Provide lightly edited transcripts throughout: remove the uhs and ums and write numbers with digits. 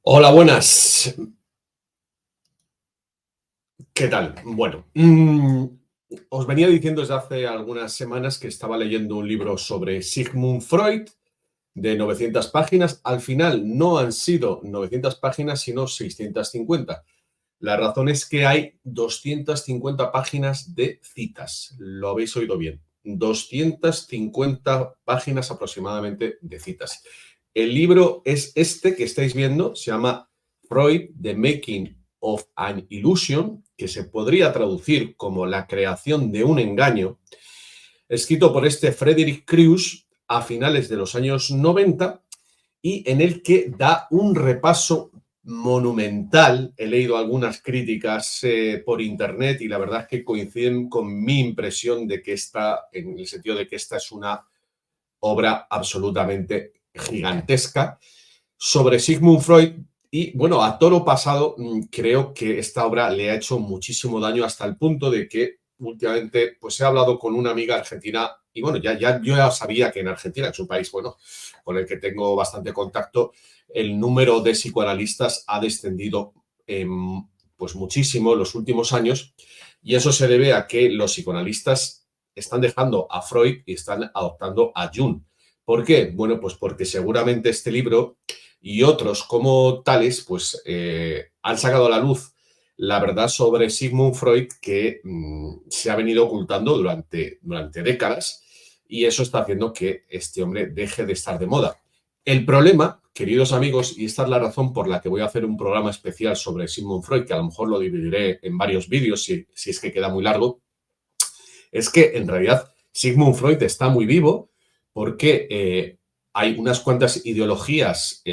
Hola, buenas. ¿Qué tal? Bueno, os venía diciendo desde hace algunas semanas que estaba leyendo un libro sobre Sigmund Freud de 900 páginas. Al final no han sido 900 páginas, sino 650. La razón es que hay 250 páginas de citas. Lo habéis oído bien. 250 páginas aproximadamente de citas. El libro es este que estáis viendo, se llama Freud, The Making of an Illusion, que se podría traducir como la creación de un engaño, escrito por este Friedrich Kruse a finales de los años 90 y en el que da un repaso monumental. He leído algunas críticas por internet y la verdad es que coinciden con mi impresión de que en el sentido de que esta es una obra absolutamente gigantesca sobre Sigmund Freud. Y bueno, a toro pasado, creo que esta obra le ha hecho muchísimo daño hasta el punto de que últimamente pues he hablado con una amiga argentina y bueno, yo ya sabía que en Argentina, que es un país, bueno, con el que tengo bastante contacto, el número de psicoanalistas ha descendido pues muchísimo en los últimos años y eso se debe a que los psicoanalistas están dejando a Freud y están adoptando a Jung. ¿Por qué? Bueno, pues porque seguramente este libro y otros como tales, pues han sacado a la luz la verdad sobre Sigmund Freud que se ha venido ocultando durante décadas y eso está haciendo que este hombre deje de estar de moda. El problema, queridos amigos, y esta es la razón por la que voy a hacer un programa especial sobre Sigmund Freud, que a lo mejor lo dividiré en varios vídeos si es que queda muy largo, es que en realidad Sigmund Freud está muy vivo porque hay unas cuantas ideologías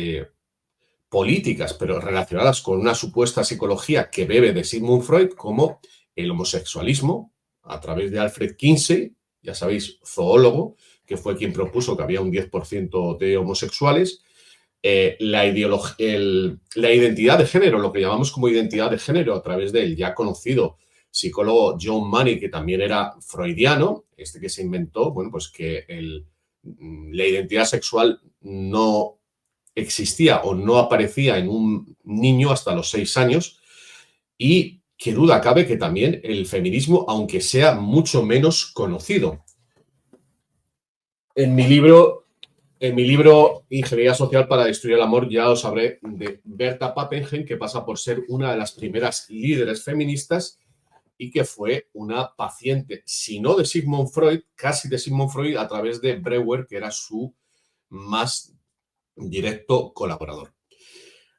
políticas, pero relacionadas con una supuesta psicología que bebe de Sigmund Freud, como el homosexualismo, a través de Alfred Kinsey, ya sabéis, zoólogo, que fue quien propuso que había un 10% de homosexuales, la identidad de género, lo que llamamos como identidad de género, a través del ya conocido psicólogo John Money, que también era freudiano, este que se inventó, bueno, pues que la identidad sexual no existía o no aparecía en un niño hasta los 6 años y qué duda cabe que también el feminismo, aunque sea mucho menos conocido. En mi libro, en mi libro Ingeniería Social para Destruir el Amor ya os hablé de Berta Pappenheim, que pasa por ser una de las primeras líderes feministas y que fue una paciente, si no de Sigmund Freud, casi de Sigmund Freud, a través de Breuer, que era su más directo colaborador.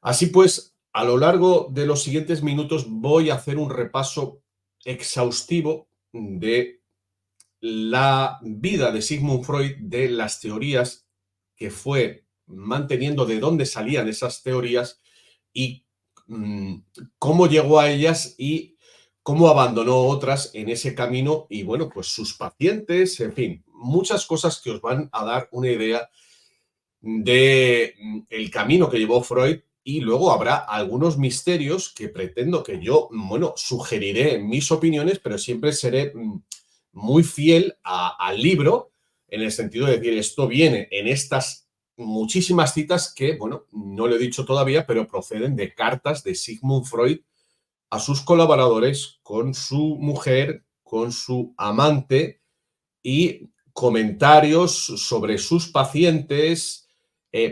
Así pues, a lo largo de los siguientes minutos voy a hacer un repaso exhaustivo de la vida de Sigmund Freud, de las teorías que fue manteniendo, de dónde salían esas teorías y mmm, cómo llegó a ellas y cómo abandonó otras en ese camino y bueno, pues sus pacientes, en fin, muchas cosas que os van a dar una idea de el camino que llevó Freud y luego habrá algunos misterios que pretendo que yo, bueno, sugeriré mis opiniones, pero siempre seré muy fiel al libro en el sentido de decir, esto viene en estas muchísimas citas que, bueno, no lo he dicho todavía, pero proceden de cartas de Sigmund Freud a sus colaboradores con su mujer, con su amante y comentarios sobre sus pacientes,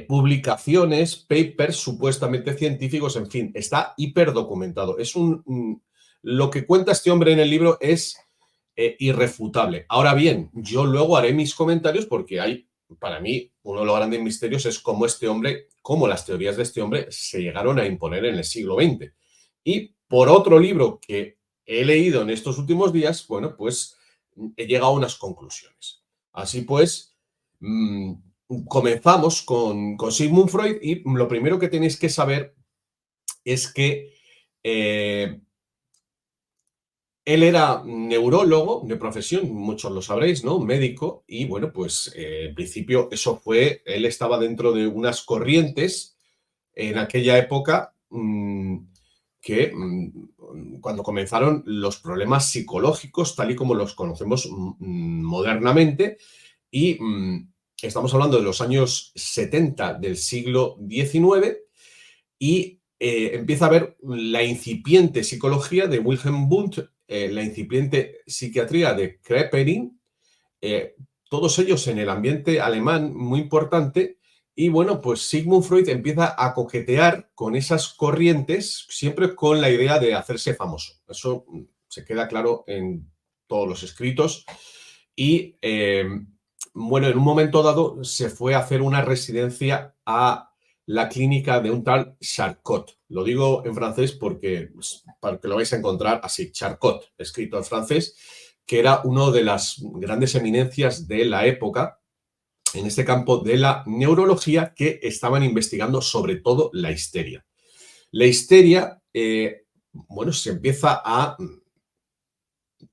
publicaciones, papers supuestamente científicos, en fin, está hiperdocumentado. Lo que cuenta este hombre en el libro es irrefutable. Ahora bien, yo luego haré mis comentarios porque para mí, uno de los grandes misterios es cómo las teorías de este hombre se llegaron a imponer en el siglo XX. Y por otro libro que he leído en estos últimos días, bueno, pues he llegado a unas conclusiones. Así pues, mmm, comenzamos con Sigmund Freud y lo primero que tenéis que saber es que él era neurólogo de profesión, muchos lo sabréis, ¿no? Médico, y bueno, pues en principio él estaba dentro de unas corrientes en aquella época que cuando comenzaron los problemas psicológicos, tal y como los conocemos modernamente, y estamos hablando de los años 70 del siglo XIX, y empieza a ver la incipiente psicología de Wilhelm Wundt, la incipiente psiquiatría de Kraepelin, todos ellos en el ambiente alemán muy importante. Y bueno, pues Sigmund Freud empieza a coquetear con esas corrientes, siempre con la idea de hacerse famoso. Eso se queda claro en todos los escritos. Y bueno, en un momento dado se fue a hacer una residencia a la clínica de un tal Charcot. Lo digo en francés para que lo vais a encontrar así, Charcot, escrito en francés, que era una de las grandes eminencias de la época en este campo de la neurología, que estaban investigando sobre todo la histeria. La histeria, bueno, se empieza a,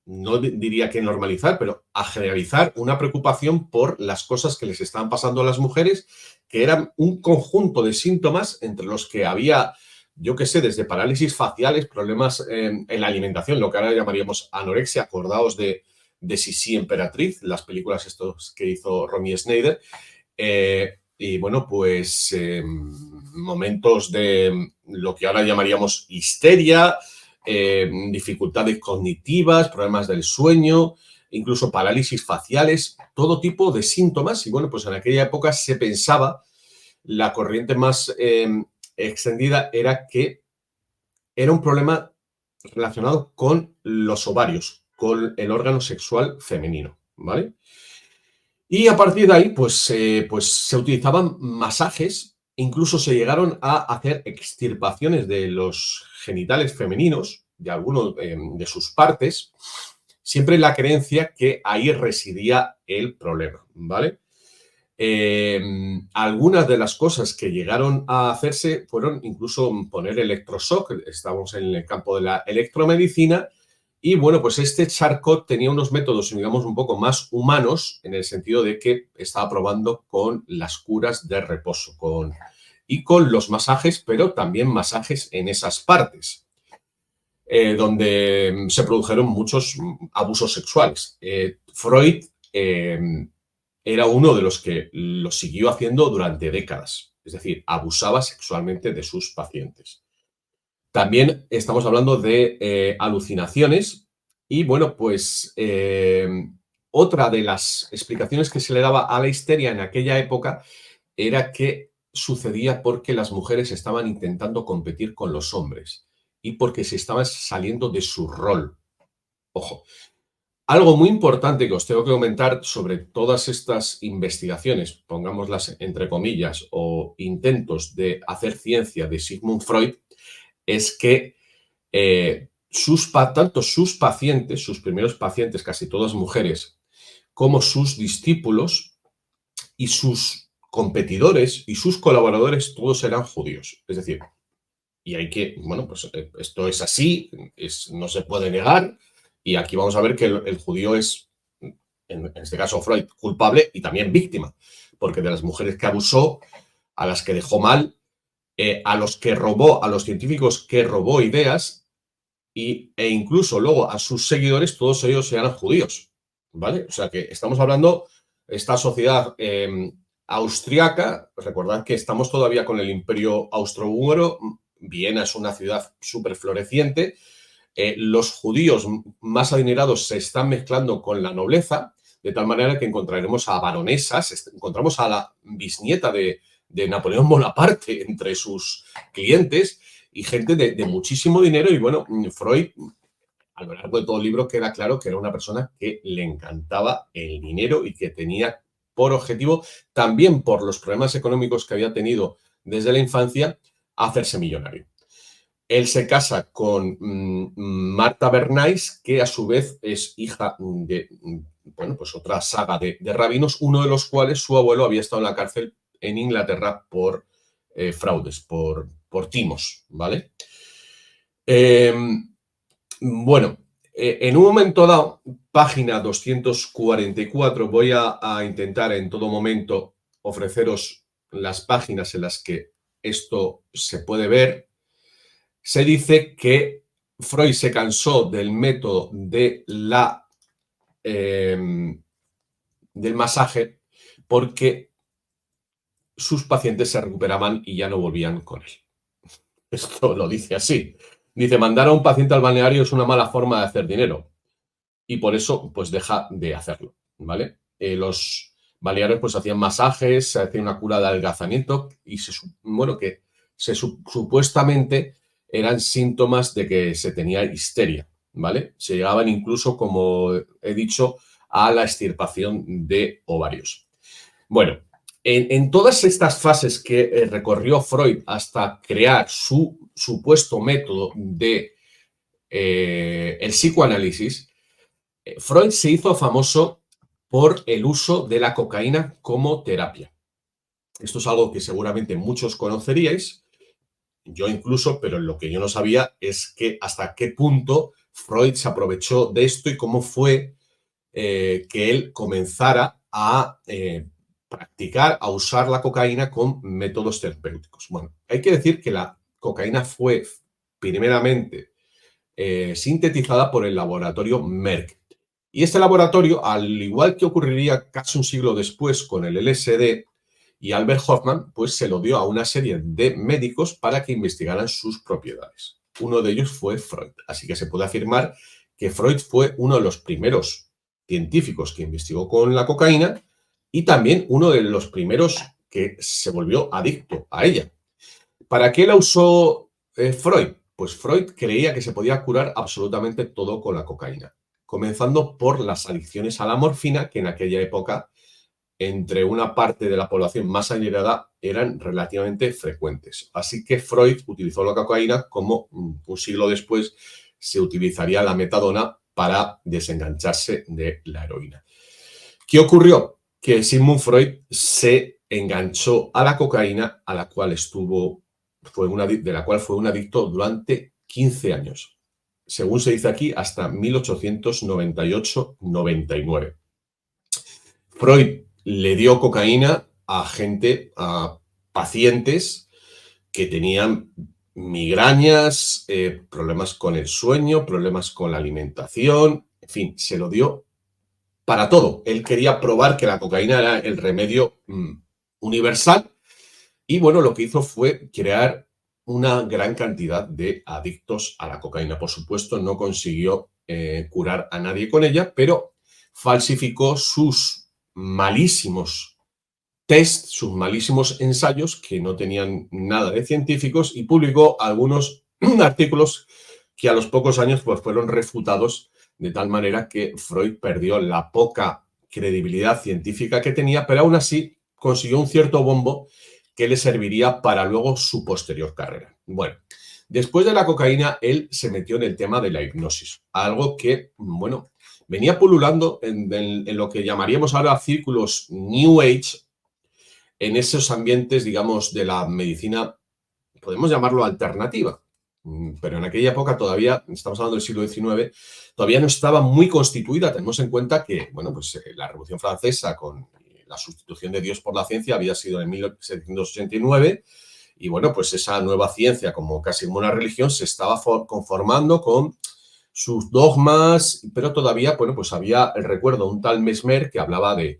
no diría que normalizar, pero a generalizar una preocupación por las cosas que les estaban pasando a las mujeres, que eran un conjunto de síntomas entre los que había, yo qué sé, desde parálisis faciales, problemas en la alimentación, lo que ahora llamaríamos anorexia. Acordaos de Sisi Emperatriz, las películas estos que hizo Romy Schneider. Y bueno, pues momentos de lo que ahora llamaríamos histeria, dificultades cognitivas, problemas del sueño, incluso parálisis faciales, todo tipo de síntomas. Y bueno, pues en aquella época se pensaba, la corriente más extendida era que era un problema relacionado con los ovarios, con el órgano sexual femenino, ¿vale? Y a partir de ahí, pues se utilizaban masajes, incluso se llegaron a hacer extirpaciones de los genitales femeninos, de algunos de sus partes, siempre en la creencia que ahí residía el problema, ¿vale? Algunas de las cosas que llegaron a hacerse fueron incluso poner electroshock. Estamos en el campo de la electromedicina. Y bueno, pues este Charcot tenía unos métodos, digamos, un poco más humanos, en el sentido de que estaba probando con las curas de reposo y con los masajes, pero también masajes en esas partes, donde se produjeron muchos abusos sexuales. Freud era uno de los que lo siguió haciendo durante décadas, es decir, abusaba sexualmente de sus pacientes. También estamos hablando de alucinaciones y bueno, pues otra de las explicaciones que se le daba a la histeria en aquella época era que sucedía porque las mujeres estaban intentando competir con los hombres y porque se estaban saliendo de su rol. Ojo, algo muy importante que os tengo que comentar sobre todas estas investigaciones, pongámoslas entre comillas, o intentos de hacer ciencia de Sigmund Freud, es que tanto sus pacientes, sus primeros pacientes, casi todas mujeres, como sus discípulos y sus competidores y sus colaboradores, todos eran judíos. Es decir, y hay que, bueno, pues esto es así, no se puede negar, y aquí vamos a ver que el judío es, en este caso Freud, culpable y también víctima, porque de las mujeres que abusó, a las que dejó mal, a los que robó, a los científicos que robó ideas, e incluso luego a sus seguidores, todos ellos eran judíos, ¿vale? O sea que estamos hablando, esta sociedad austriaca, recordad que estamos todavía con el Imperio Austrohúngaro, Viena es una ciudad súper floreciente, los judíos más adinerados se están mezclando con la nobleza, de tal manera que encontraremos a baronesas, encontramos a la bisnieta de Napoleón Bonaparte entre sus clientes, y gente de muchísimo dinero. Y bueno, Freud, a lo largo de todo el libro queda claro que era una persona que le encantaba el dinero y que tenía por objetivo, también por los problemas económicos que había tenido desde la infancia, hacerse millonario. Él se casa con Marta Bernays, que a su vez es hija de, bueno, pues otra saga de rabinos, uno de los cuales su abuelo había estado en la cárcel en Inglaterra por fraudes, por timos, ¿vale? Bueno, en un momento dado, página 244, voy a intentar en todo momento ofreceros las páginas en las que esto se puede ver. Se dice que Freud se cansó del método del masaje porque sus pacientes se recuperaban y ya no volvían con él. Esto lo dice así. Dice, mandar a un paciente al balneario es una mala forma de hacer dinero y por eso pues deja de hacerlo, ¿vale? Los balnearios pues hacían masajes, se hacía una cura de adelgazamiento y bueno, que supuestamente eran síntomas de que se tenía histeria, ¿vale? Se llegaban incluso, como he dicho, a la extirpación de ovarios. Bueno, en todas estas fases que recorrió Freud hasta crear su supuesto método de el psicoanálisis, Freud se hizo famoso por el uso de la cocaína como terapia. Esto es algo que seguramente muchos conoceríais, yo incluso, pero lo que yo no sabía es que hasta qué punto Freud se aprovechó de esto y cómo fue que él comenzara a practicar, a usar la cocaína con métodos terapéuticos. Bueno, hay que decir que la cocaína fue primeramente sintetizada por el laboratorio Merck. Y este laboratorio, al igual que ocurriría casi un siglo después con el LSD y Albert Hoffman, pues se lo dio a una serie de médicos para que investigaran sus propiedades. Uno de ellos fue Freud. Así que se puede afirmar que Freud fue uno de los primeros científicos que investigó con la cocaína y también uno de los primeros que se volvió adicto a ella. ¿Para qué la usó Freud? Pues Freud creía que se podía curar absolutamente todo con la cocaína, comenzando por las adicciones a la morfina, que en aquella época, entre una parte de la población más adinerada, eran relativamente frecuentes. Así que Freud utilizó la cocaína como un siglo después se utilizaría la metadona para desengancharse de la heroína. ¿Qué ocurrió? Que Sigmund Freud se enganchó a la cocaína, a la cual de la cual fue un adicto durante 15 años. Según se dice aquí, hasta 1898-99. Freud le dio cocaína a gente, a pacientes que tenían migrañas, problemas con el sueño, problemas con la alimentación, en fin, se lo dio para todo. Él quería probar que la cocaína era el remedio universal y bueno, lo que hizo fue crear una gran cantidad de adictos a la cocaína. Por supuesto, no consiguió curar a nadie con ella, pero falsificó sus malísimos test, sus malísimos ensayos que no tenían nada de científicos y publicó algunos artículos que a los pocos años pues, fueron refutados de tal manera que Freud perdió la poca credibilidad científica que tenía, pero aún así consiguió un cierto bombo que le serviría para luego su posterior carrera. Bueno, después de la cocaína, él se metió en el tema de la hipnosis, algo que, bueno, venía pululando en lo que llamaríamos ahora círculos New Age, en esos ambientes, digamos, de la medicina, podemos llamarlo alternativa, pero en aquella época todavía, estamos hablando del siglo XIX, todavía no estaba muy constituida. Tenemos en cuenta que, bueno, pues la Revolución Francesa con la sustitución de Dios por la ciencia había sido en 1789 y, bueno, pues esa nueva ciencia, como casi como una religión, se estaba conformando con sus dogmas, pero todavía, bueno, pues había el recuerdo de un tal Mesmer que hablaba del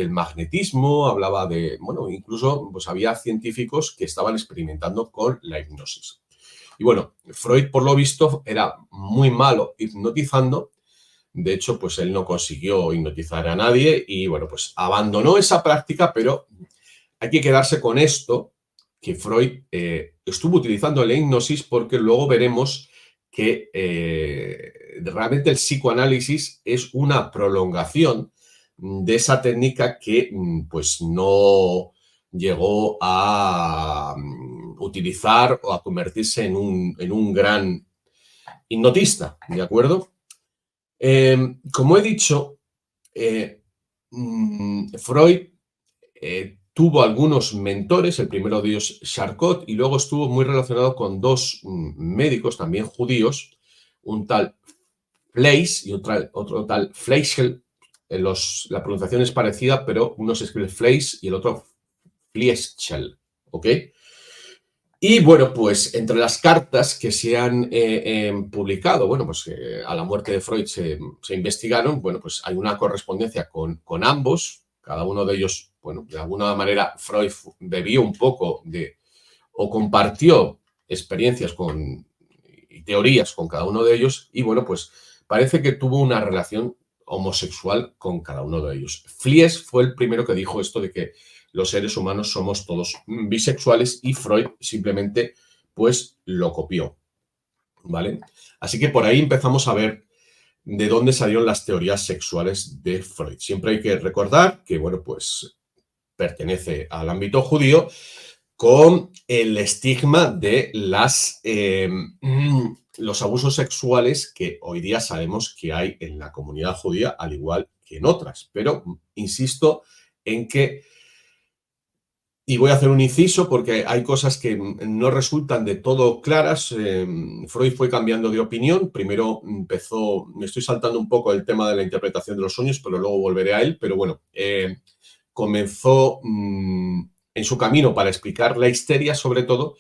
magnetismo, hablaba de, bueno, incluso pues había científicos que estaban experimentando con la hipnosis. Y bueno, Freud, por lo visto, era muy malo hipnotizando. De hecho, pues él no consiguió hipnotizar a nadie y, bueno, pues abandonó esa práctica, pero hay que quedarse con esto, que Freud estuvo utilizando la hipnosis porque luego veremos que realmente el psicoanálisis es una prolongación de esa técnica que pues no llegó a utilizar o a convertirse en un gran hipnotista, ¿de acuerdo? Como he dicho, Freud tuvo algunos mentores, el primero de ellos Charcot, y luego estuvo muy relacionado con dos médicos también judíos, un tal Fleiss y otro tal Fleischl. La pronunciación es parecida, pero uno se escribe Fleiss y el otro Fleischl, ¿ok? Y bueno, pues entre las cartas que se han publicado, bueno, pues a la muerte de Freud se investigaron, bueno, pues hay una correspondencia con ambos, cada uno de ellos, bueno, de alguna manera Freud bebió un poco o compartió experiencias y teorías con cada uno de ellos y, bueno, pues parece que tuvo una relación homosexual con cada uno de ellos. Fliess fue el primero que dijo esto de que los seres humanos somos todos bisexuales y Freud simplemente pues lo copió, ¿vale? Así que por ahí empezamos a ver de dónde salieron las teorías sexuales de Freud. Siempre hay que recordar que, bueno, pues pertenece al ámbito judío con el estigma de los abusos sexuales que hoy día sabemos que hay en la comunidad judía, al igual que en otras. Pero insisto en que, y voy a hacer un inciso porque hay cosas que no resultan de todo claras. Freud fue cambiando de opinión. Primero me estoy saltando un poco el tema de la interpretación de los sueños, pero luego volveré a él. Pero bueno, comenzó en su camino para explicar la histeria, sobre todo,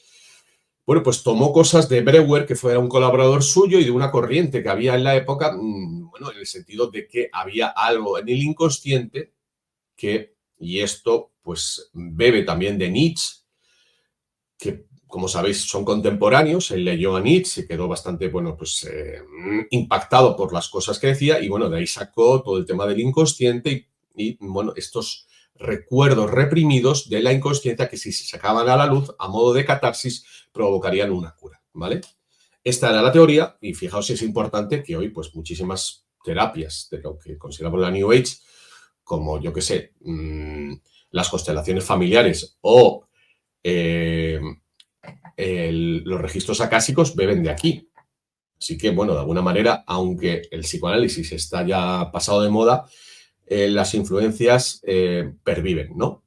bueno, pues tomó cosas de Breuer, que fue un colaborador suyo, y de una corriente que había en la época, bueno, en el sentido de que había algo en el inconsciente y esto pues bebe también de Nietzsche, que como sabéis son contemporáneos. Él leyó a Nietzsche y quedó bastante, bueno, pues impactado por las cosas que decía, y bueno, de ahí sacó todo el tema del inconsciente y bueno, estos recuerdos reprimidos de la inconsciencia que si se sacaban a la luz a modo de catarsis provocarían una cura, ¿vale? Esta era la teoría y fijaos si es importante que hoy pues muchísimas terapias de lo que consideramos la New Age, como yo que sé, las constelaciones familiares o los registros acásicos beben de aquí. Así que, bueno, de alguna manera, aunque el psicoanálisis está ya pasado de moda, las influencias perviven, ¿no?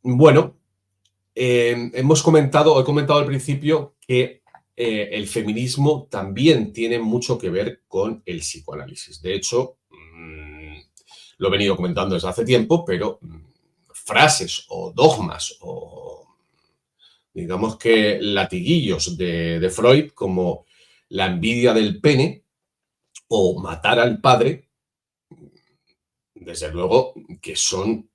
Bueno, he comentado al principio que el feminismo también tiene mucho que ver con el psicoanálisis. De hecho, lo he venido comentando desde hace tiempo, pero frases o dogmas o digamos que latiguillos de Freud, como la envidia del pene o matar al padre, desde luego que son,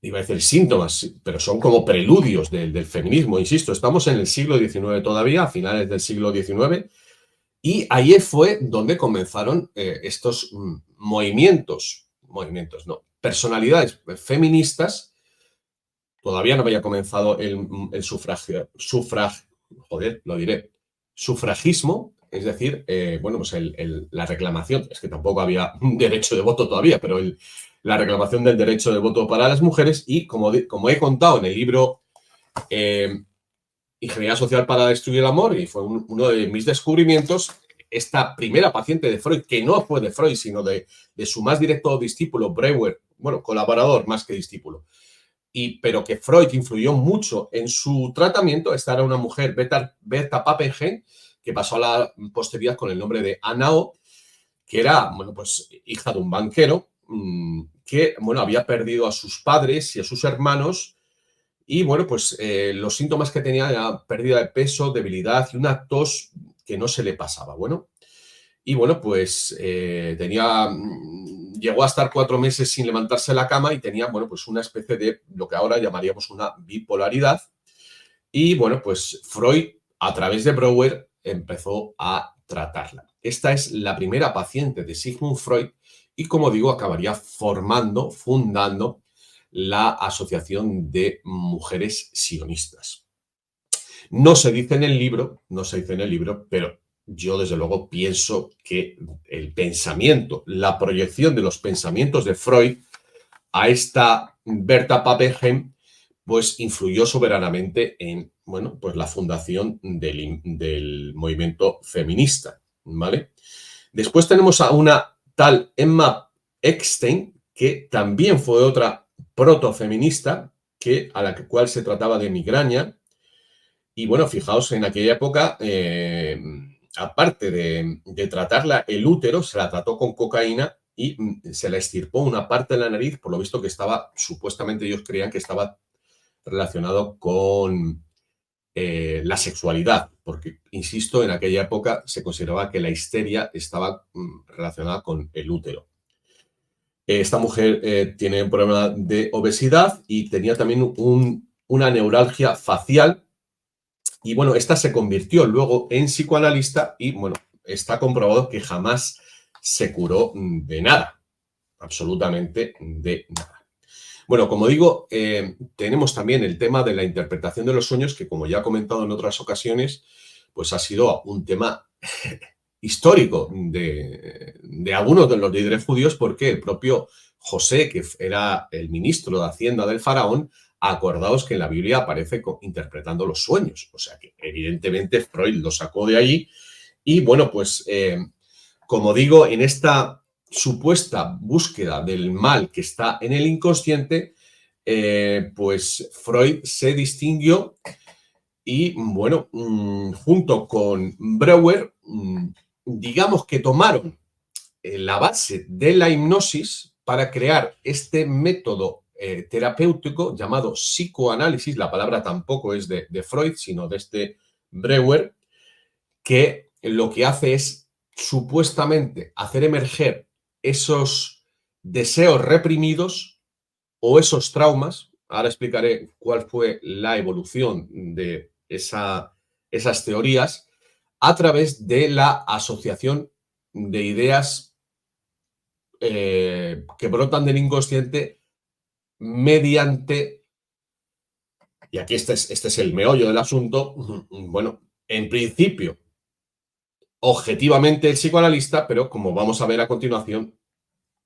iba a decir síntomas, pero son como preludios del feminismo. Insisto, estamos en el siglo XIX todavía, a finales del siglo XIX, y ahí fue donde comenzaron estos movimientos, no, personalidades feministas. Todavía no había comenzado el sufragismo, es decir, bueno, pues la reclamación, es que tampoco había un derecho de voto todavía, pero la reclamación del derecho de voto para las mujeres y, como he contado en el libro Ingeniería Social para Destruir el Amor, y fue uno de mis descubrimientos, esta primera paciente de Freud, que no fue de Freud, sino de su más directo discípulo, Breuer, bueno, colaborador más que discípulo, pero que Freud influyó mucho en su tratamiento. Esta era una mujer, Berta Pappenheim, que pasó a la posteridad con el nombre de Anna O, que era, bueno, pues hija de un banquero que, bueno, había perdido a sus padres y a sus hermanos y, bueno, pues los síntomas que tenía era pérdida de peso, debilidad y una tos que no se le pasaba, bueno. Y bueno, pues llegó a estar 4 meses sin levantarse de la cama y tenía, bueno, pues una especie de lo que ahora llamaríamos una bipolaridad. Y bueno, pues Freud, a través de Breuer, empezó a tratarla. Esta es la primera paciente de Sigmund Freud y, como digo, acabaría fundando la Asociación de Mujeres Sionistas. No se dice en el libro, pero yo desde luego pienso que el pensamiento, la proyección de los pensamientos de Freud a esta Berta Pappenheim, pues influyó soberanamente en, bueno, pues la fundación del movimiento feminista, ¿vale? Después tenemos a una tal Emma Eckstein, que también fue otra protofeminista, a la cual se trataba de migraña. Y bueno, fijaos, en aquella época, aparte de tratarla el útero, se la trató con cocaína y se la extirpó una parte de la nariz, por lo visto que estaba, supuestamente ellos creían que estaba relacionado con la sexualidad, porque, insisto, en aquella época se consideraba que la histeria estaba relacionada con el útero. Esta mujer tiene un problema de obesidad y tenía también un una neuralgia facial. Y bueno, esta se convirtió luego en psicoanalista y bueno, está comprobado que jamás se curó de nada, absolutamente de nada. Bueno, como digo, tenemos también el tema de la interpretación de los sueños, que como ya he comentado en otras ocasiones, pues ha sido un tema histórico de algunos de los líderes judíos, porque el propio José, que era el ministro de Hacienda del faraón, acordaos que en la Biblia aparece interpretando los sueños. O sea que evidentemente Freud lo sacó de allí. Y bueno, pues como digo, en esta supuesta búsqueda del mal que está en el inconsciente, pues Freud se distinguió y bueno, junto con Breuer, digamos que tomaron la base de la hipnosis para crear este método terapéutico llamado psicoanálisis. La palabra tampoco es de Freud, sino de este Breuer, que lo que hace es supuestamente hacer emerger esos deseos reprimidos o esos traumas. Ahora explicaré cuál fue la evolución de esas teorías a través de la asociación de ideas que brotan del inconsciente mediante, y aquí este es el meollo del asunto, bueno, en principio, objetivamente el psicoanalista, pero como vamos a ver a continuación,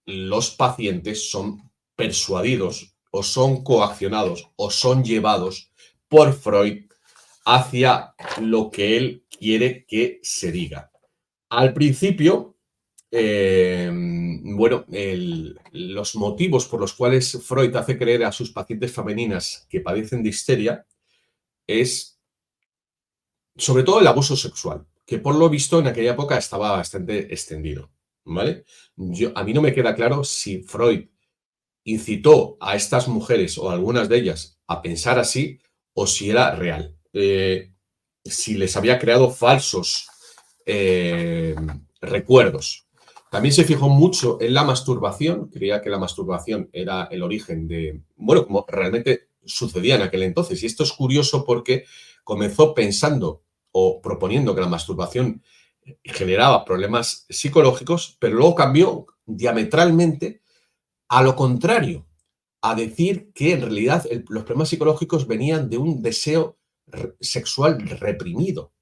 los pacientes son persuadidos o son coaccionados o son llevados por Freud hacia lo que él quiere que se diga. Al principio, bueno, los motivos por los cuales Freud hace creer a sus pacientes femeninas que padecen de histeria es sobre todo el abuso sexual, que por lo visto en aquella época estaba bastante extendido, ¿vale? A mí no me queda claro si Freud incitó a estas mujeres o a algunas de ellas a pensar así o si era real. Si les había creado falsos recuerdos. También se fijó mucho en la masturbación, creía que la masturbación era el origen de, bueno, como realmente sucedía en aquel entonces. Y esto es curioso porque comenzó pensando o proponiendo que la masturbación generaba problemas psicológicos, pero luego cambió diametralmente a lo contrario, a decir que en realidad los problemas psicológicos venían de un deseo sexual reprimido.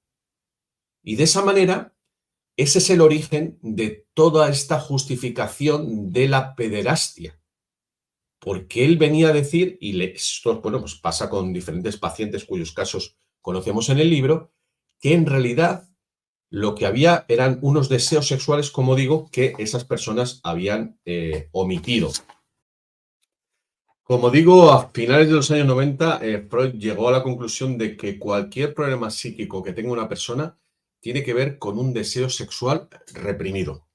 Y de esa manera, ese es el origen de toda esta justificación de la pederastia. Porque él venía a decir, y esto bueno, pues pasa con diferentes pacientes cuyos casos conocemos en el libro, que en realidad lo que había eran unos deseos sexuales, como digo, que esas personas habían omitido. Como digo, a finales de los años 90, Freud llegó a la conclusión de que cualquier problema psíquico que tenga una persona tiene que ver con un deseo sexual reprimido.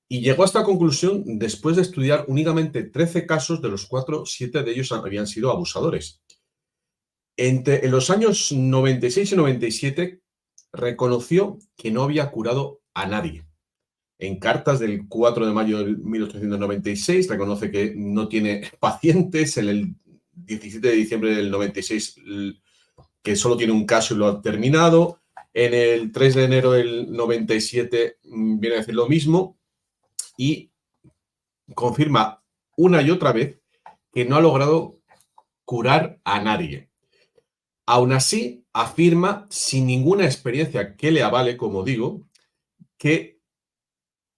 Y llegó a esta conclusión después de estudiar únicamente 13 casos, de los cuales 7 de ellos habían sido abusadores. En los años 96 y 97 reconoció que no había curado a nadie. En cartas del 4 de mayo de 1896 reconoce que no tiene pacientes. En el 17 de diciembre del 96 que solo tiene un caso y lo ha terminado. En el 3 de enero del 97 viene a decir lo mismo y confirma una y otra vez que no ha logrado curar a nadie. Aún así, afirma, sin ninguna experiencia que le avale, como digo, que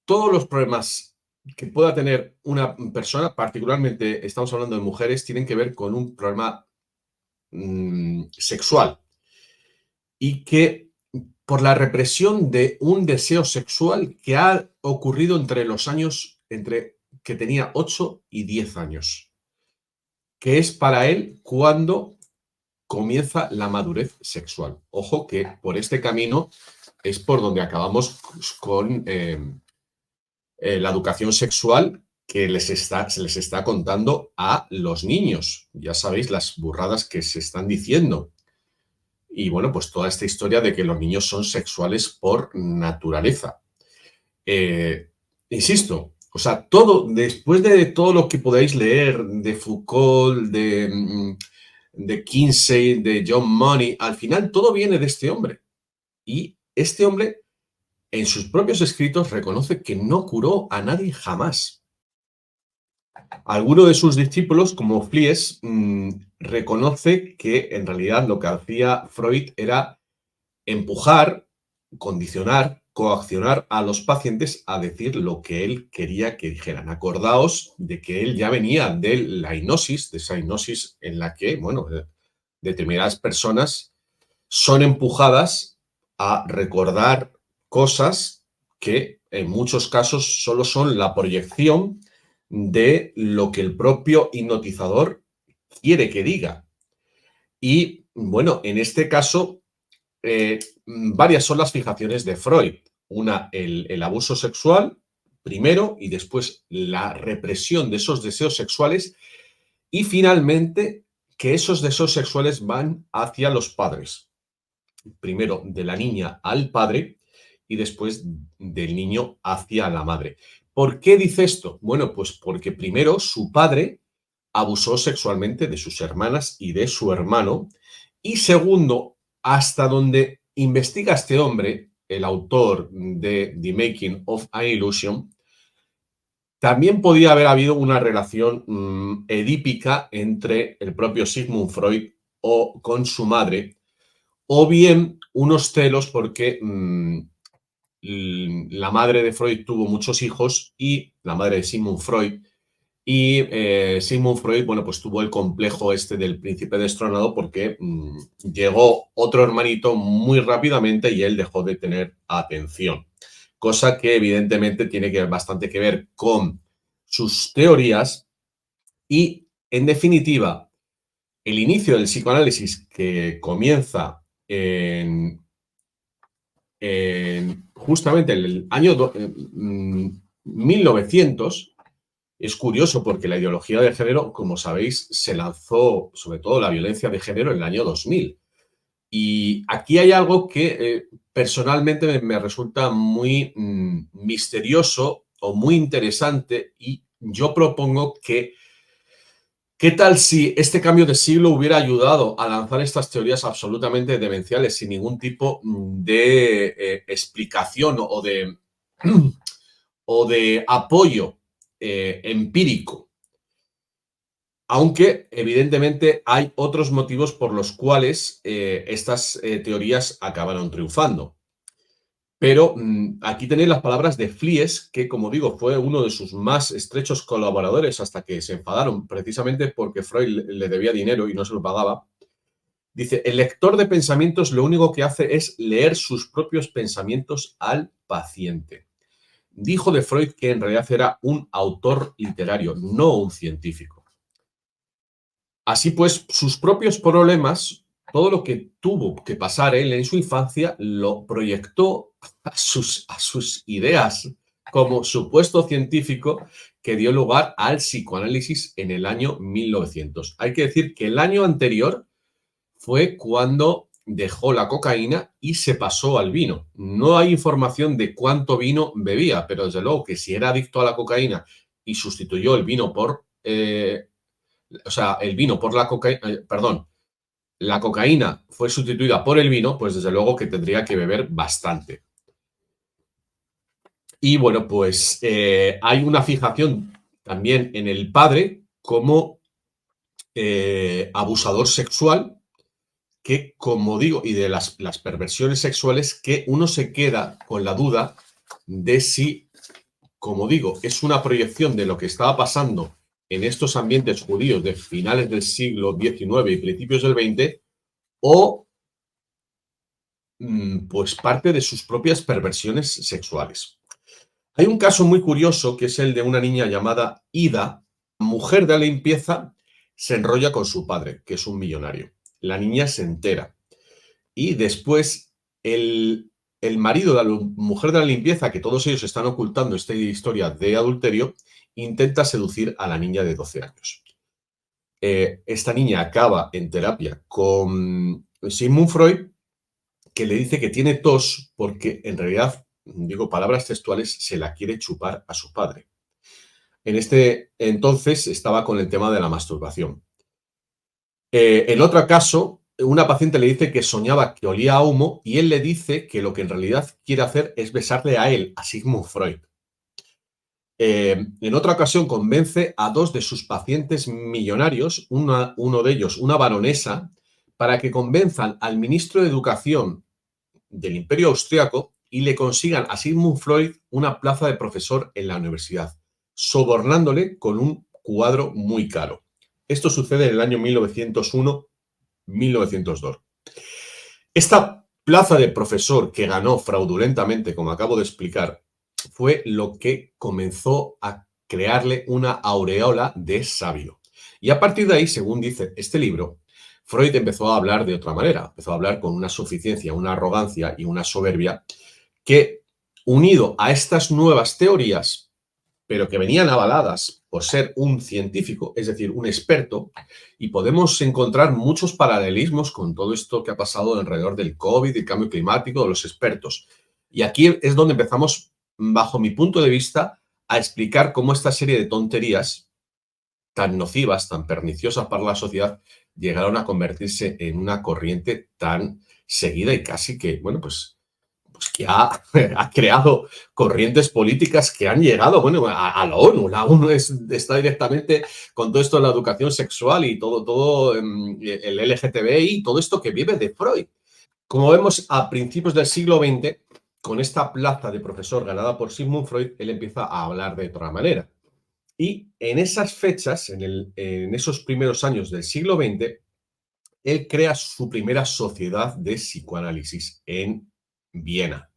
todos los problemas que pueda tener una persona, particularmente estamos hablando de mujeres, tienen que ver con un problema sexual y que por la represión de un deseo sexual que ha ocurrido entre los años, entre que tenía 8 y 10 años, que es para él cuando comienza la madurez sexual. Ojo que por este camino es por donde acabamos con la educación sexual que se les está contando a los niños. Ya sabéis las burradas que se están diciendo. Y bueno, pues toda esta historia de que los niños son sexuales por naturaleza. Insisto, o sea, todo, después de todo lo que podáis leer de Foucault, de de Kinsey, de John Money, al final todo viene de este hombre. Y este hombre, en sus propios escritos, reconoce que no curó a nadie jamás. Alguno de sus discípulos, como Flies, reconoce que en realidad lo que hacía Freud era empujar, condicionar, coaccionar a los pacientes a decir lo que él quería que dijeran. Acordaos de que él ya venía de la hipnosis, de esa hipnosis en la que, bueno, determinadas personas son empujadas a recordar cosas que en muchos casos solo son la proyección de lo que el propio hipnotizador quiere que diga. Y bueno, en este caso, varias son las fijaciones de Freud. Una, el abuso sexual, primero, y después la represión de esos deseos sexuales, y finalmente que esos deseos sexuales van hacia los padres. Primero de la niña al padre y después del niño hacia la madre. ¿Por qué dice esto? Bueno, pues porque primero su padre abusó sexualmente de sus hermanas y de su hermano. Y segundo, hasta donde investiga este hombre, el autor de The Making of an Illusion, también podía haber habido una relación edípica entre el propio Sigmund Freud o con su madre, o bien unos celos porque la madre de Freud tuvo muchos hijos y la madre de Sigmund Freud, y Sigmund Freud, bueno, pues tuvo el complejo este del príncipe destronado porque llegó otro hermanito muy rápidamente y él dejó de tener atención. Cosa que evidentemente tiene bastante que ver con sus teorías y, en definitiva, el inicio del psicoanálisis que comienza justamente en el año 1900. Es curioso porque la ideología de género, como sabéis, se lanzó, sobre todo la violencia de género, en el año 2000. Y aquí hay algo que personalmente me resulta muy misterioso o muy interesante, y yo propongo que, ¿qué tal si este cambio de siglo hubiera ayudado a lanzar estas teorías absolutamente demenciales sin ningún tipo de explicación o de apoyo empírico? Aunque, evidentemente, hay otros motivos por los cuales estas teorías acabaron triunfando. Pero aquí tenéis las palabras de Flies, que, como digo, fue uno de sus más estrechos colaboradores hasta que se enfadaron, precisamente porque Freud le debía dinero y no se lo pagaba. Dice, el lector de pensamientos lo único que hace es leer sus propios pensamientos al paciente. Dijo de Freud que en realidad era un autor literario, no un científico. Así pues, sus propios problemas, todo lo que tuvo que pasar él en su infancia, lo proyectó a sus ideas como supuesto científico, que dio lugar al psicoanálisis en el año 1900. Hay que decir que el año anterior fue cuando dejó la cocaína y se pasó al vino. No hay información de cuánto vino bebía, pero desde luego que si era adicto a la cocaína y sustituyó el vino por el vino por la cocaína, perdón, la cocaína fue sustituida por el vino, pues desde luego que tendría que beber bastante. Y bueno, pues hay una fijación también en el padre como abusador sexual, que, como digo, y de las perversiones sexuales, que uno se queda con la duda de si, como digo, es una proyección de lo que estaba pasando en estos ambientes judíos de finales del siglo XIX y principios del XX, o pues parte de sus propias perversiones sexuales. Hay un caso muy curioso que es el de una niña llamada Ida, mujer de la limpieza, se enrolla con su padre, que es un millonario. La niña se entera y después el marido de la mujer de la limpieza, que todos ellos están ocultando esta historia de adulterio, intenta seducir a la niña de 12 años. Esta niña acaba en terapia con Sigmund Freud, que le dice que tiene tos porque en realidad, digo palabras textuales, se la quiere chupar a su padre. En este entonces estaba con el tema de la masturbación. En otro caso, una paciente le dice que soñaba que olía a humo y él le dice que lo que en realidad quiere hacer es besarle a él, a Sigmund Freud. En otra ocasión convence a dos de sus pacientes millonarios, uno de ellos una baronesa, para que convenzan al ministro de Educación del Imperio Austriaco y le consigan a Sigmund Freud una plaza de profesor en la universidad, sobornándole con un cuadro muy caro. Esto sucede en el año 1901-1902. Esta plaza de profesor que ganó fraudulentamente, como acabo de explicar, fue lo que comenzó a crearle una aureola de sabio. Y a partir de ahí, según dice este libro, Freud empezó a hablar de otra manera, empezó a hablar con una suficiencia, una arrogancia y una soberbia que, unido a estas nuevas teorías, pero que venían avaladas por ser un científico, es decir, un experto, y podemos encontrar muchos paralelismos con todo esto que ha pasado alrededor del COVID, el cambio climático, de los expertos. Y aquí es donde empezamos, bajo mi punto de vista, a explicar cómo esta serie de tonterías tan nocivas, tan perniciosas para la sociedad, llegaron a convertirse en una corriente tan seguida y casi que, bueno, pues que ha creado corrientes políticas que han llegado, bueno, a la ONU. La ONU está directamente con todo esto de la educación sexual y todo el LGTBI, todo esto que vive de Freud. Como vemos, a principios del siglo XX, con esta plaza de profesor ganada por Sigmund Freud, él empieza a hablar de otra manera. Y en esas fechas, en esos primeros años del siglo XX, él crea su primera sociedad de psicoanálisis en Viena.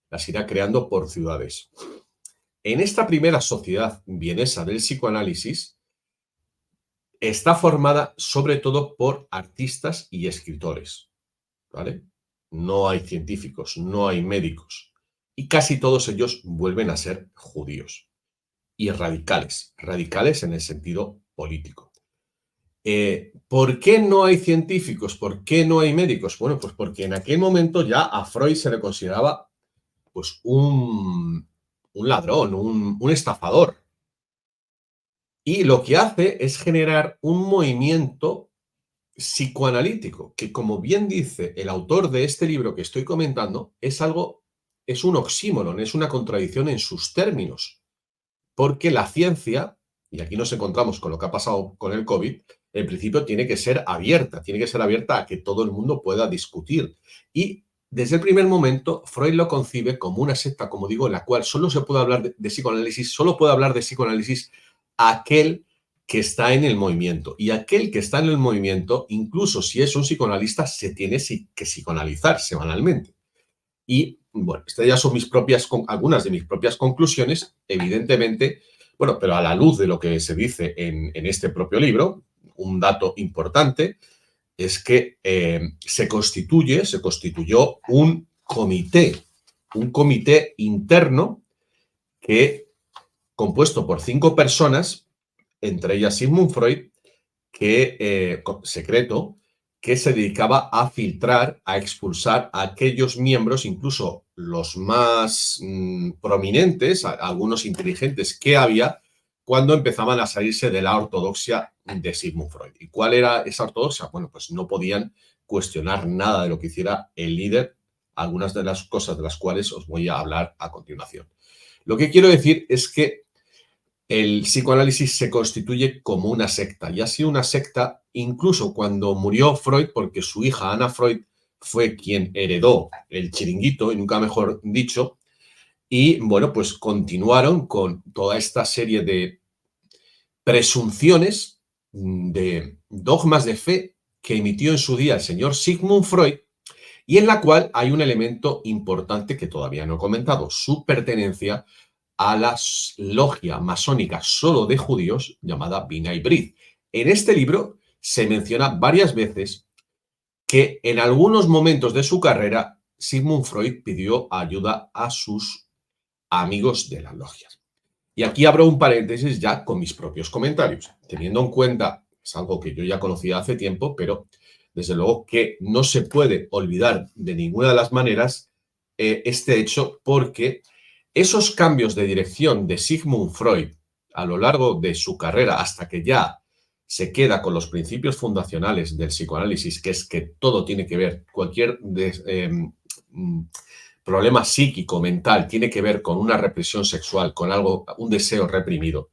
Las irá creando por ciudades. En esta primera sociedad vienesa del psicoanálisis está formada sobre todo por artistas y escritores, ¿vale? No hay científicos, no hay médicos y casi todos ellos vuelven a ser judíos y radicales en el sentido político. ¿Por qué no hay científicos? ¿Por qué no hay médicos? Bueno, pues porque en aquel momento ya a Freud se le consideraba pues un ladrón, un estafador. Y lo que hace es generar un movimiento psicoanalítico, que como bien dice el autor de este libro que estoy comentando, es un oxímoron, es una contradicción en sus términos, porque la ciencia, y aquí nos encontramos con lo que ha pasado con el COVID, en principio tiene que ser abierta a que todo el mundo pueda discutir. Y desde el primer momento, Freud lo concibe como una secta, como digo, en la cual solo se puede hablar de psicoanálisis, solo puede hablar de psicoanálisis aquel que está en el movimiento. Y aquel que está en el movimiento, incluso si es un psicoanalista, se tiene que psicoanalizar semanalmente. Y bueno, estas ya son algunas de mis propias conclusiones, evidentemente, bueno, pero a la luz de lo que se dice en este propio libro, un dato importante es que se constituyó un comité interno que, compuesto por 5 personas, entre ellas Sigmund Freud, secreto, que se dedicaba a filtrar, a expulsar a aquellos miembros, incluso los más prominentes, algunos inteligentes que había, cuando empezaban a salirse de la ortodoxia de Sigmund Freud. ¿Y cuál era esa ortodoxia? Bueno, pues no podían cuestionar nada de lo que hiciera el líder, algunas de las cosas de las cuales os voy a hablar a continuación. Lo que quiero decir es que el psicoanálisis se constituye como una secta, y ha sido una secta incluso cuando murió Freud, porque su hija Ana Freud fue quien heredó el chiringuito, y nunca mejor dicho, y bueno, pues continuaron con toda esta serie de presunciones, de dogmas de fe que emitió en su día el señor Sigmund Freud, y en la cual hay un elemento importante que todavía no he comentado, su pertenencia a la logia masónica solo de judíos llamada B'nai B'rith. En este libro se menciona varias veces que en algunos momentos de su carrera Sigmund Freud pidió ayuda a sus amigos de las logias. Y aquí abro un paréntesis ya con mis propios comentarios, teniendo en cuenta, es algo que yo ya conocía hace tiempo, pero desde luego que no se puede olvidar de ninguna de las maneras este hecho, porque esos cambios de dirección de Sigmund Freud a lo largo de su carrera, hasta que ya se queda con los principios fundacionales del psicoanálisis, que es que todo tiene que ver, cualquier problema psíquico, mental, tiene que ver con una represión sexual, con algo, un deseo reprimido.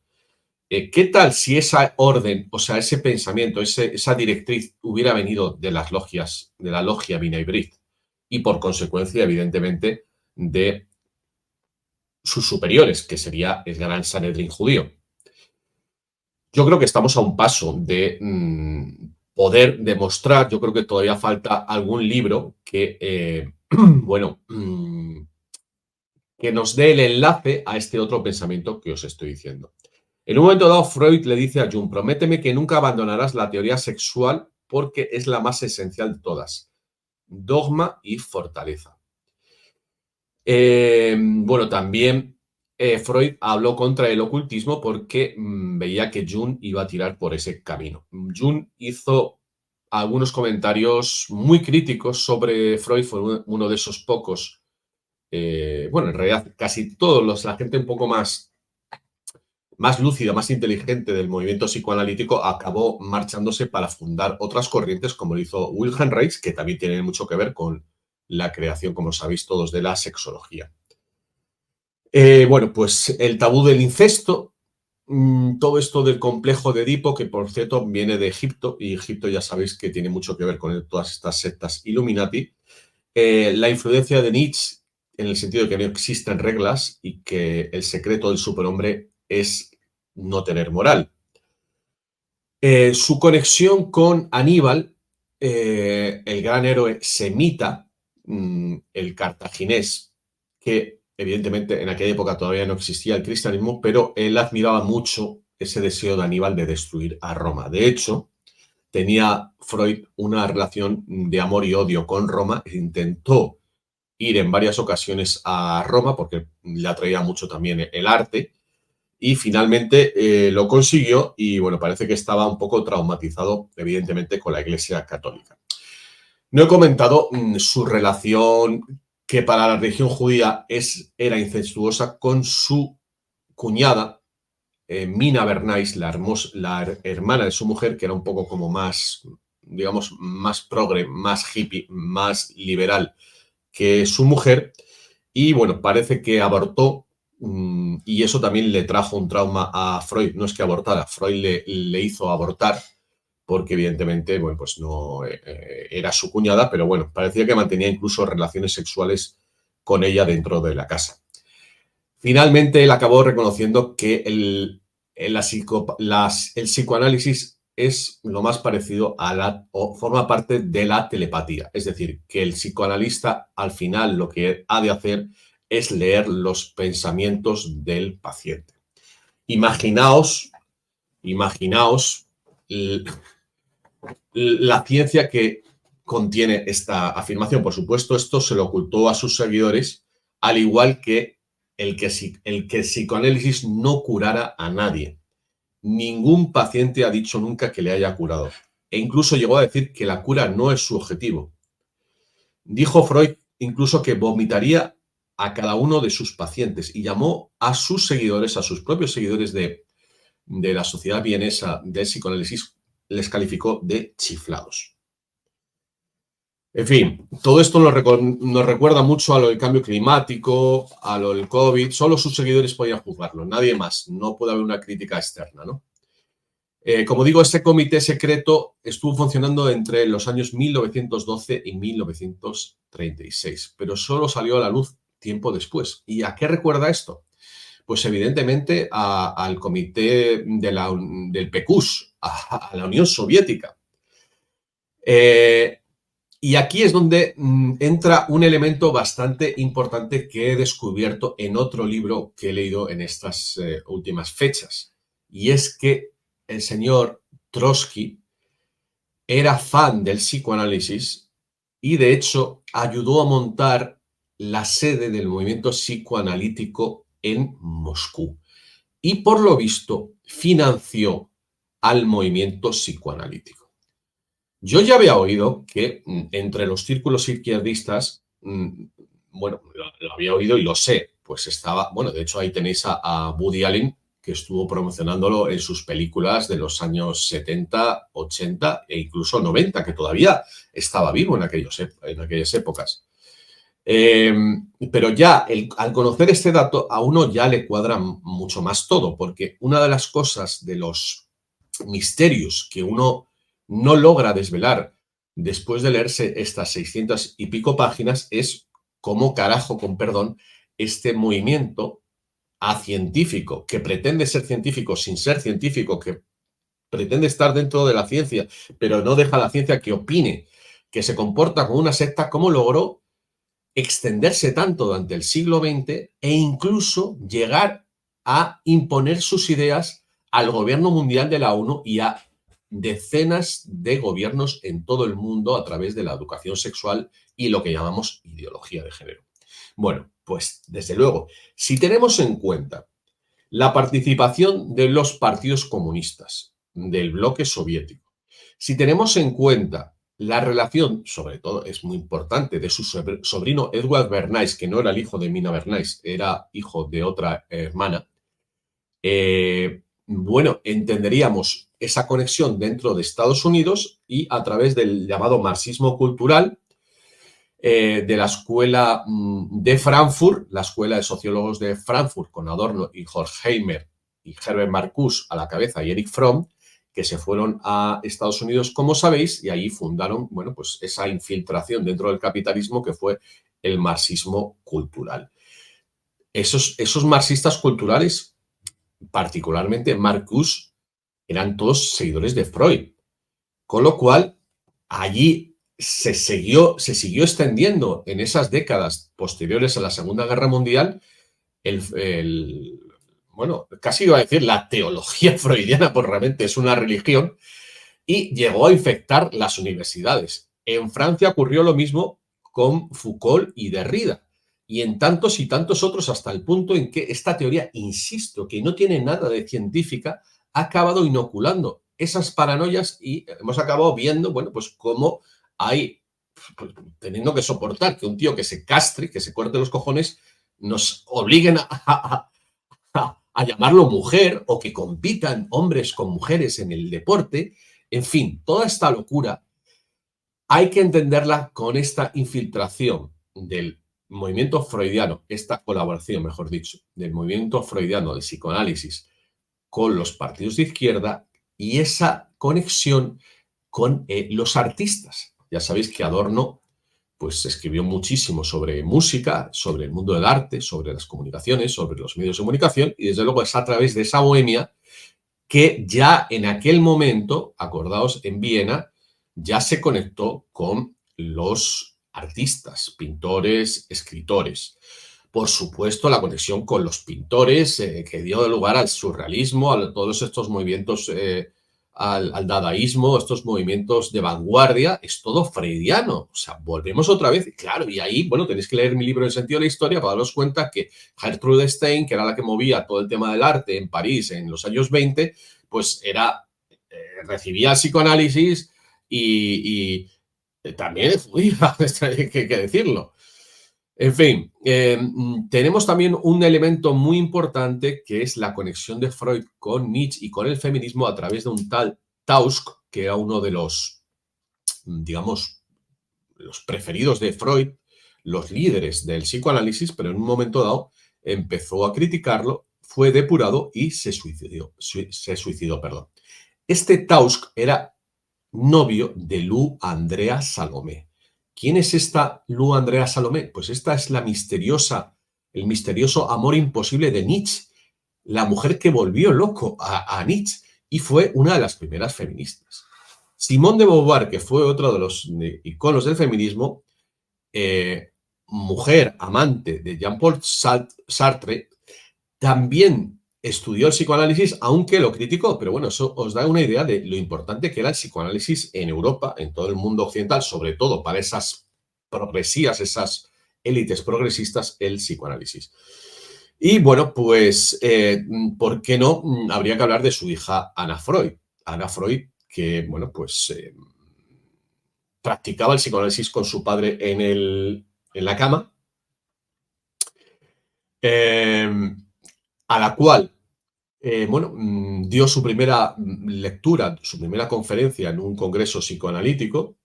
¿Qué tal si esa orden, o sea, ese pensamiento, esa directriz hubiera venido de las logias, de la logia B'nai B'rith y por consecuencia, evidentemente, de sus superiores, que sería el gran Sanedrín judío? Yo creo que estamos a un paso de poder demostrar, yo creo que todavía falta algún libro que, bueno, que nos dé el enlace a este otro pensamiento que os estoy diciendo. En un momento dado, Freud le dice a Jung, prométeme que nunca abandonarás la teoría sexual porque es la más esencial de todas. Dogma y fortaleza. Bueno, también Freud habló contra el ocultismo porque veía que Jung iba a tirar por ese camino. Jung hizo algunos comentarios muy críticos sobre Freud, fue uno de esos pocos, bueno, en realidad casi todos la gente un poco más lúcida, más inteligente del movimiento psicoanalítico acabó marchándose para fundar otras corrientes, como lo hizo Wilhelm Reich, que también tiene mucho que ver con la creación, como sabéis todos, de la sexología. Bueno, pues el tabú del incesto, todo esto del complejo de Edipo, que por cierto viene de Egipto, y Egipto ya sabéis que tiene mucho que ver con todas estas sectas Illuminati, la influencia de Nietzsche, en el sentido de que no existen reglas y que el secreto del superhombre es no tener moral. Su conexión con Aníbal, el gran héroe semita, el cartaginés, que evidentemente en aquella época todavía no existía el cristianismo, pero él admiraba mucho ese deseo de Aníbal de destruir a Roma. De hecho, tenía Freud una relación de amor y odio con Roma e intentó ir en varias ocasiones a Roma porque le atraía mucho también el arte y finalmente lo consiguió y bueno, parece que estaba un poco traumatizado evidentemente con la Iglesia Católica. No he comentado su relación que para la religión judía era incestuosa con su cuñada, Mina Bernays, la hermana de su mujer, que era un poco como más, digamos, más progre, más hippie, más liberal que su mujer. Y bueno, parece que abortó y eso también le trajo un trauma a Freud. No es que abortara, Freud le hizo abortar porque evidentemente, bueno, pues no era su cuñada, pero bueno, parecía que mantenía incluso relaciones sexuales con ella dentro de la casa. Finalmente, él acabó reconociendo que el psicoanálisis es lo más parecido o forma parte de la telepatía. Es decir, que el psicoanalista al final lo que ha de hacer es leer los pensamientos del paciente. Imaginaos la ciencia que contiene esta afirmación. Por supuesto, esto se lo ocultó a sus seguidores, al igual que el psicoanálisis no curara a nadie. Ningún paciente ha dicho nunca que le haya curado. E incluso llegó a decir que la cura no es su objetivo. Dijo Freud incluso que vomitaría a cada uno de sus pacientes y llamó a sus seguidores, a sus propios seguidores de la sociedad vienesa del psicoanálisis, les calificó de chiflados. En fin, todo esto nos recuerda mucho a lo del cambio climático, a lo del COVID. Solo sus seguidores podían juzgarlo, nadie más. No puede haber una crítica externa, ¿no? Como digo, este comité secreto estuvo funcionando entre los años 1912 y 1936, pero solo salió a la luz tiempo después. ¿Y a qué recuerda esto? Pues evidentemente al comité del PECUS, a la Unión Soviética. Y aquí es donde entra un elemento bastante importante que he descubierto en otro libro que he leído en estas últimas fechas. Y es que el señor Trotsky era fan del psicoanálisis y de hecho ayudó a montar la sede del movimiento psicoanalítico en Moscú. Y por lo visto financió al movimiento psicoanalítico. Yo ya había oído que entre los círculos izquierdistas, bueno, lo había oído y lo sé, pues estaba, bueno, de hecho ahí tenéis a Woody Allen, que estuvo promocionándolo en sus películas de los años 70, 80 e incluso 90, que todavía estaba vivo en aquellas épocas. Pero ya al conocer este dato a uno ya le cuadra mucho más todo, porque una de las cosas de los misterios que uno no logra desvelar después de leerse estas 600 y pico páginas es cómo carajo, con perdón, este movimiento científico, que pretende ser científico sin ser científico, que pretende estar dentro de la ciencia, pero no deja a la ciencia que opine, que se comporta como una secta, cómo logró extenderse tanto durante el siglo XX e incluso llegar a imponer sus ideas al gobierno mundial de la ONU y a decenas de gobiernos en todo el mundo a través de la educación sexual y lo que llamamos ideología de género. Bueno, pues desde luego, si tenemos en cuenta la participación de los partidos comunistas del bloque soviético, si tenemos en cuenta la relación, sobre todo es muy importante, de su sobrino Edward Bernays, que no era el hijo de Mina Bernays, era hijo de otra hermana, bueno, entenderíamos esa conexión dentro de Estados Unidos y a través del llamado marxismo cultural, de la escuela de Frankfurt, la escuela de sociólogos de Frankfurt, con Adorno y Horkheimer y Herbert Marcuse a la cabeza y Erich Fromm, que se fueron a Estados Unidos, como sabéis, y ahí fundaron, bueno, pues esa infiltración dentro del capitalismo que fue el marxismo cultural. Esos marxistas culturales, particularmente Marcuse, eran todos seguidores de Freud, con lo cual allí se siguió extendiendo en esas décadas posteriores a la Segunda Guerra Mundial bueno, casi iba a decir la teología freudiana, pues realmente es una religión, y llegó a infectar las universidades. En Francia ocurrió lo mismo con Foucault y Derrida, y en tantos y tantos otros, hasta el punto en que esta teoría, insisto, que no tiene nada de científica, ha acabado inoculando esas paranoias y hemos acabado viendo, bueno, pues cómo hay, pues, teniendo que soportar que un tío que se castre, que se corte los cojones, nos obliguen a llamarlo mujer o que compitan hombres con mujeres en el deporte. En fin, toda esta locura hay que entenderla con esta infiltración del movimiento freudiano, esta colaboración, mejor dicho, del movimiento freudiano del psicoanálisis con los partidos de izquierda y esa conexión con los artistas. Ya sabéis que Adorno pues escribió muchísimo sobre música, sobre el mundo del arte, sobre las comunicaciones, sobre los medios de comunicación, y desde luego es a través de esa bohemia que ya en aquel momento, acordaos, en Viena, ya se conectó con los artistas, pintores, escritores. Por supuesto, la conexión con los pintores que dio lugar al surrealismo, a todos estos movimientos, al dadaísmo, estos movimientos de vanguardia, es todo freudiano. O sea, volvemos otra vez. Claro, y ahí, bueno, tenéis que leer mi libro El sentido de la historia para daros cuenta que Gertrude Stein, que era la que movía todo el tema del arte en París en los años 20, pues recibía psicoanálisis y también judía, hay que decirlo. En fin, tenemos también un elemento muy importante que es la conexión de Freud con Nietzsche y con el feminismo a través de un tal Tausk, que era uno de los, digamos, los preferidos de Freud, los líderes del psicoanálisis, pero en un momento dado empezó a criticarlo, fue depurado y se suicidó, perdón. Este Tausk era novio de Lou Andrea Salomé. ¿Quién es esta Lou Andrea Salomé? Pues esta es el misterioso amor imposible de Nietzsche, la mujer que volvió loco a Nietzsche y fue una de las primeras feministas. Simone de Beauvoir, que fue otro de los iconos del feminismo, mujer amante de Jean-Paul Sartre, también estudió el psicoanálisis, aunque lo criticó, pero bueno, eso os da una idea de lo importante que era el psicoanálisis en Europa, en todo el mundo occidental, sobre todo para esas progresías, esas élites progresistas, el psicoanálisis. Y bueno, pues, ¿por qué no? Habría que hablar de su hija Ana Freud. Ana Freud, que, bueno, pues practicaba el psicoanálisis con su padre en la cama, a la cual Dio su primera lectura, su primera conferencia en un congreso psicoanalítico,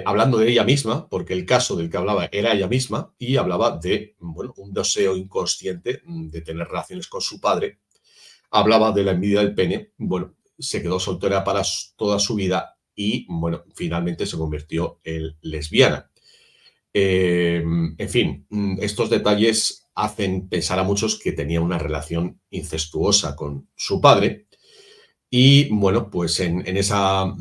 hablando de ella misma, porque el caso del que hablaba era ella misma, y hablaba de un deseo inconsciente de tener relaciones con su padre. Hablaba de la envidia del pene. Se quedó soltera para toda su vida y, finalmente se convirtió en lesbiana. En fin, estos detalles hacen pensar a muchos que tenía una relación incestuosa con su padre. Y pues en esa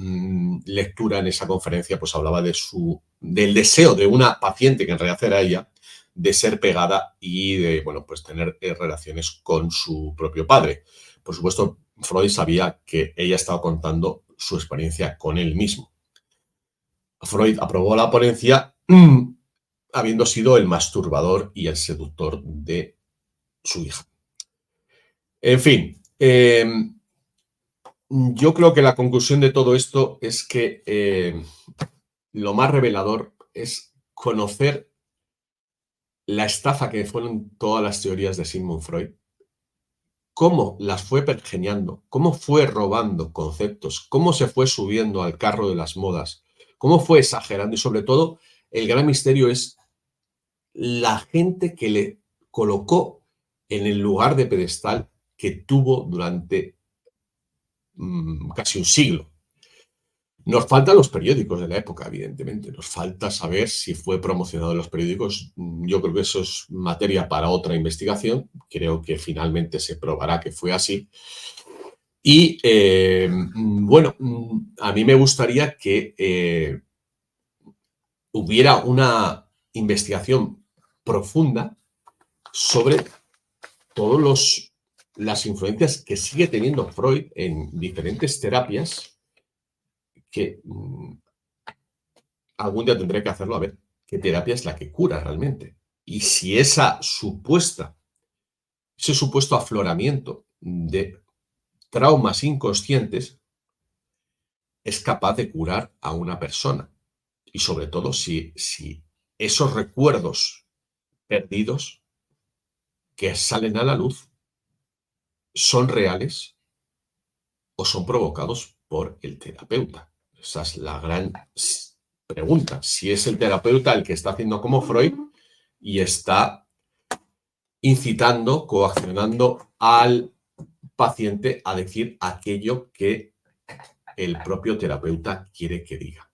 lectura, en esa conferencia, pues hablaba del deseo de una paciente, que en realidad era ella, de ser pegada y de, pues tener relaciones con su propio padre. Por supuesto, Freud sabía que ella estaba contando su experiencia con él mismo. Freud aprobó la ponencia habiendo sido el masturbador y el seductor de su hija. En fin, yo creo que la conclusión de todo esto es que lo más revelador es conocer la estafa que fueron todas las teorías de Sigmund Freud, cómo las fue pergeñando, cómo fue robando conceptos, cómo se fue subiendo al carro de las modas, cómo fue exagerando, y sobre todo el gran misterio es la gente que le colocó en el lugar de pedestal que tuvo durante casi un siglo. Nos faltan los periódicos de la época, evidentemente. Nos falta saber si fue promocionado en los periódicos. Yo creo que eso es materia para otra investigación. Creo que finalmente se probará que fue así. Y a mí me gustaría que hubiera una investigación profunda sobre todas las influencias que sigue teniendo Freud en diferentes terapias que algún día tendré que hacerlo, a ver qué terapia es la que cura realmente. Y si ese supuesto afloramiento de traumas inconscientes es capaz de curar a una persona. Y sobre todo si esos recuerdos perdidos que salen a la luz son reales o son provocados por el terapeuta. Esa es la gran pregunta. Si es el terapeuta el que está haciendo como Freud y está incitando, coaccionando al paciente a decir aquello que el propio terapeuta quiere que diga.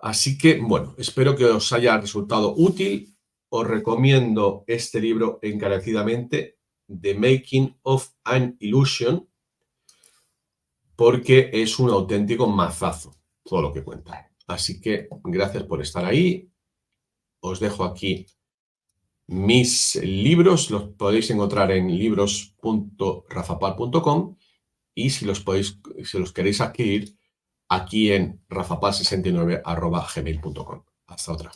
Así que, espero que os haya resultado útil. Os recomiendo este libro encarecidamente, The Making of an Illusion, porque es un auténtico mazazo todo lo que cuenta. Así que gracias por estar ahí. Os dejo aquí mis libros, los podéis encontrar en libros.rafapal.com y si los queréis adquirir aquí en rafapal69@gmail.com. Hasta otra.